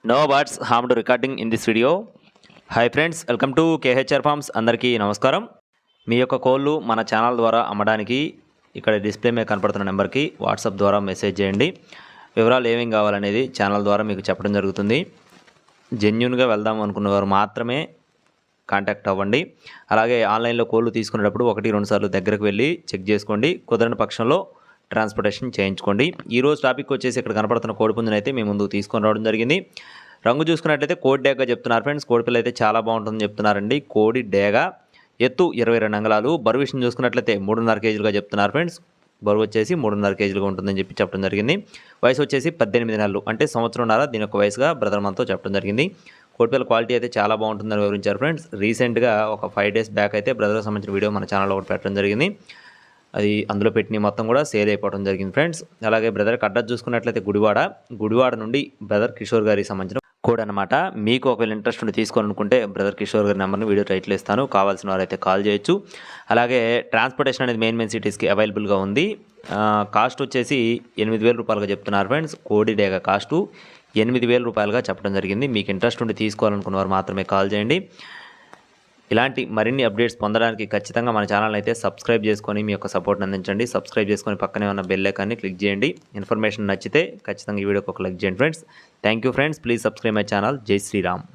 No words harmed recording in this video. Hi friends, welcome to KHR forms. అందరికీ నమస్కారం. మీ యొక్క కోళ్ళు మన ఛానల్ ద్వారా అమ్మడానికి ఇక్కడ డిస్ప్లే మీద కనపడుతున్న నెంబర్కి వాట్సాప్ ద్వారా మెసేజ్ చేయండి. వివరాలు ఏమేమి కావాలనేది ఛానల్ ద్వారా మీకు చెప్పడం జరుగుతుంది. జెన్యూన్గా వెళ్దాం అనుకున్నవారు మాత్రమే కాంటాక్ట్ అవ్వండి. అలాగే ఆన్లైన్లో కోళ్ళు తీసుకునేటప్పుడు 1-2 సార్లు దగ్గరకు వెళ్ళి చెక్ చేసుకోండి. కుదరని పక్షంలో ట్రాన్స్పోర్టేషన్ చేయించుకోండి. ఈరోజు టాపిక్ వచ్చేసి ఇక్కడ కనపడుతున్న కోడిపుంజుని అయితే మీ ముందుకు తీసుకొని రావడం జరిగింది. రంగు చూసుకున్నట్లయితే కోడి డేగా చెప్తున్నారు ఫ్రెండ్స్. కోడిపిల్ల అయితే చాలా బాగుంటుందని చెప్తున్నారండి. కోడి డేగా, ఎత్తు 22 అంగుళాలు, బరువు విషయం చూసుకున్నట్లయితే 3.5 కేజీలుగా చెప్తున్నారు ఫ్రెండ్స్. బరువు వచ్చేసి 3.5 కేజీలుగా ఉంటుందని చెప్పడం జరిగింది. వయసు వచ్చేసి 18 నెలలు, అంటే సంవత్సరంన్నర దీని యొక్క వయసుగా బ్రదర్ మనతో చెప్పడం జరిగింది. కోడిపిల్ల క్వాలిటీ అయితే చాలా బాగుంటుందని వివరించారు ఫ్రెండ్స్. రీసెంట్గా ఒక 5 డేస్ బ్యాక్ అయితే బ్రదర్కి సంబంధించిన వీడియో మన ఛానల్లో ఒకటి పెట్టడం జరిగింది. అది అందులో పెట్టిన మొత్తం కూడా సేల్ అయిపోవడం జరిగింది ఫ్రెండ్స్. అలాగే బ్రదర్కి అడ్రస్ చూసుకున్నట్లయితే గుడివాడ నుండి బ్రదర్ కిషోర్ గారికి సంబంధించిన కోడ్ అనమాట. మీకు ఒకవేళ ఇంట్రెస్ట్ ఉండి తీసుకోవాలనుకుంటే బ్రదర్ కిషోర్ గారి నెంబర్ని వీడియో టైటిల్ ఇస్తాను, కావాల్సిన వారైతే కాల్ చేయొచ్చు. అలాగే ట్రాన్స్పోర్టేషన్ అనేది మెయిన్ సిటీస్కి అవైలబుల్గా ఉంది. కాస్ట్ వచ్చేసి 8,000 రూపాయలుగా చెప్తున్నారు ఫ్రెండ్స్. కోడి డేగా కాస్టు 8,000 రూపాయలుగా చెప్పడం జరిగింది. మీకు ఇంట్రెస్ట్ ఉండి తీసుకోవాలనుకున్న వారు మాత్రమే కాల్ చేయండి. ఇలాంటి మరిన్ని అప్డేట్స్ పొందడానికి ఖచ్చితంగా మన ఛానల్ అయితే సబ్స్క్రైబ్ చేసుకొని మీ యొక్క సపోర్ట్ని అందించండి. సబ్స్క్రైబ్ చేసుకొని పక్కనే ఉన్న బెల్ ఐకాన్ని క్లిక్ చేయండి. ఇన్ఫర్మేషన్ నచ్చితే ఖచ్చితంగా ఈ వీడియోకి ఒక లైక్ చేయండి friends. Thank you friends. Please subscribe my channel. జై శ్రీరామ్.